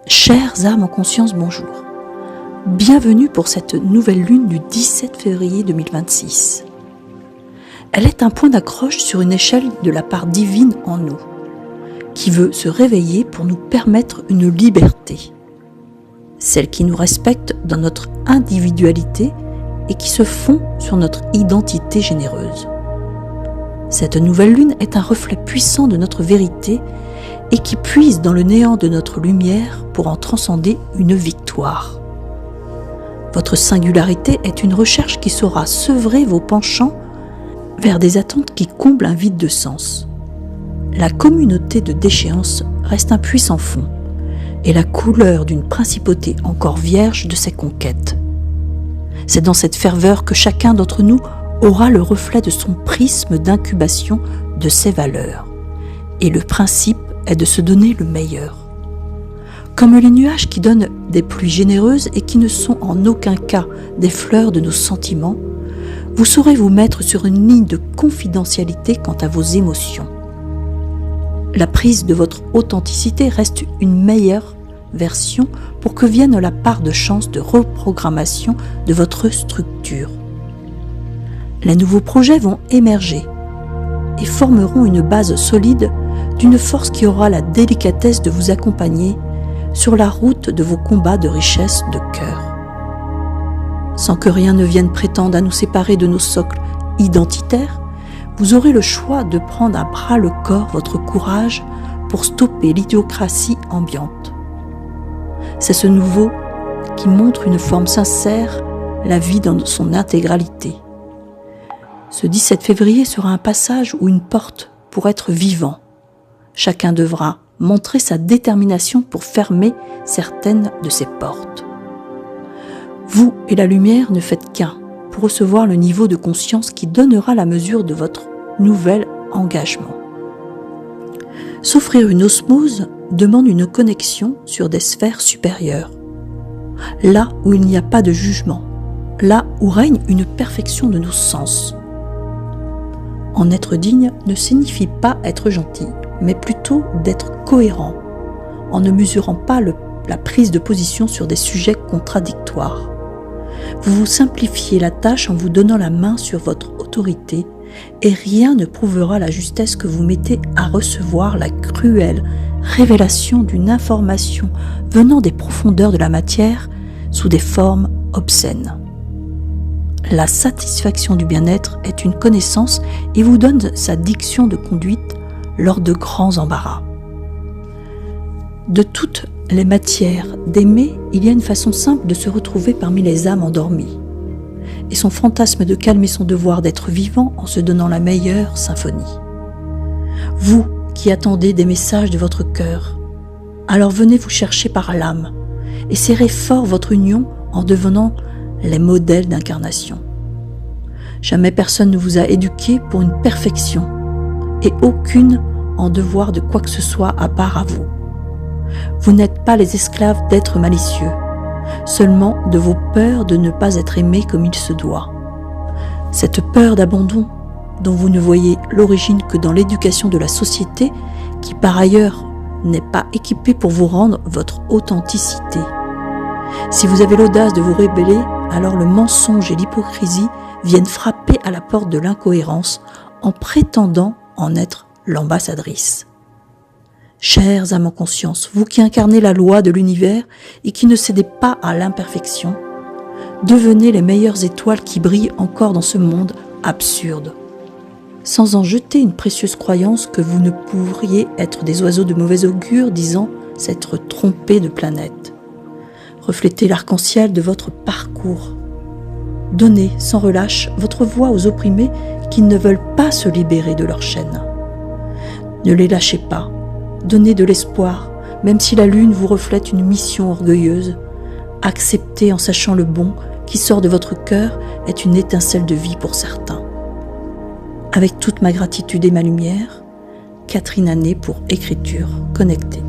Chères âmes en conscience, bonjour. Bienvenue pour cette nouvelle lune du 17 février 2026. Elle est un point d'accroche sur une échelle de la part divine en nous, qui veut se réveiller pour nous permettre une liberté, celle qui nous respecte dans notre individualité et qui se fond sur notre identité généreuse. Cette nouvelle lune est un reflet puissant de notre vérité et qui puise dans le néant de notre lumière pour en transcender une victoire. Votre singularité est une recherche qui saura sevrer vos penchants vers des attentes qui comblent un vide de sens. La communauté de déchéance reste un puissant fond et la couleur d'une principauté encore vierge de ses conquêtes. C'est dans cette ferveur que chacun d'entre nous aura le reflet de son prisme d'incubation de ses valeurs. Et le principe est de se donner le meilleur. Comme les nuages qui donnent des pluies généreuses et qui ne sont en aucun cas des fleurs de nos sentiments, vous saurez vous mettre sur une ligne de confidentialité quant à vos émotions. La prise de votre authenticité reste une meilleure version pour que vienne la part de chance de reprogrammation de votre structure. Les nouveaux projets vont émerger et formeront une base solide d'une force qui aura la délicatesse de vous accompagner sur la route de vos combats de richesse de cœur. Sans que rien ne vienne prétendre à nous séparer de nos socles identitaires, vous aurez le choix de prendre à bras le corps votre courage pour stopper l'idiocratie ambiante. C'est ce nouveau qui montre une forme sincère, la vie dans son intégralité. Ce 17 février sera un passage ou une porte pour être vivant. Chacun devra montrer sa détermination pour fermer certaines de ces portes. Vous et la lumière ne faites qu'un pour recevoir le niveau de conscience qui donnera la mesure de votre nouvel engagement. S'offrir une osmose demande une connexion sur des sphères supérieures, là où il n'y a pas de jugement, là où règne une perfection de nos sens. En être digne ne signifie pas être gentil, mais plutôt d'être cohérent, en ne mesurant pas la prise de position sur des sujets contradictoires. Vous vous simplifiez la tâche en vous donnant la main sur votre autorité et rien ne prouvera la justesse que vous mettez à recevoir la cruelle révélation d'une information venant des profondeurs de la matière sous des formes obscènes. La satisfaction du bien-être est une connaissance et vous donne sa diction de conduite lors de grands embarras. De toutes les matières d'aimer, il y a une façon simple de se retrouver parmi les âmes endormies. Et son fantasme de calmer son devoir d'être vivant en se donnant la meilleure symphonie. Vous qui attendez des messages de votre cœur, alors venez vous chercher par l'âme et serrez fort votre union en devenant les modèles d'incarnation. Jamais personne ne vous a éduqué pour une perfection et aucune en devoir de quoi que ce soit à part à vous. Vous n'êtes pas les esclaves d'êtres malicieux, seulement de vos peurs de ne pas être aimés comme il se doit. Cette peur d'abandon, dont vous ne voyez l'origine que dans l'éducation de la société, qui par ailleurs n'est pas équipée pour vous rendre votre authenticité. Si vous avez l'audace de vous rébeller, alors le mensonge et l'hypocrisie viennent frapper à la porte de l'incohérence en prétendant en être l'ambassadrice. Chères âmes en conscience, vous qui incarnez la loi de l'univers et qui ne cédez pas à l'imperfection, devenez les meilleures étoiles qui brillent encore dans ce monde absurde, sans en jeter une précieuse croyance que vous ne pourriez être des oiseaux de mauvais augure disant s'être trompés de planète. Reflétez l'arc-en-ciel de votre parcours. Donnez sans relâche votre voix aux opprimés qui ne veulent pas se libérer de leurs chaînes. Ne les lâchez pas. Donnez de l'espoir, même si la lune vous reflète une mission orgueilleuse. Acceptez en sachant le bon qui sort de votre cœur est une étincelle de vie pour certains. Avec toute ma gratitude et ma lumière, Catherine Anet pour Écriture Connectée.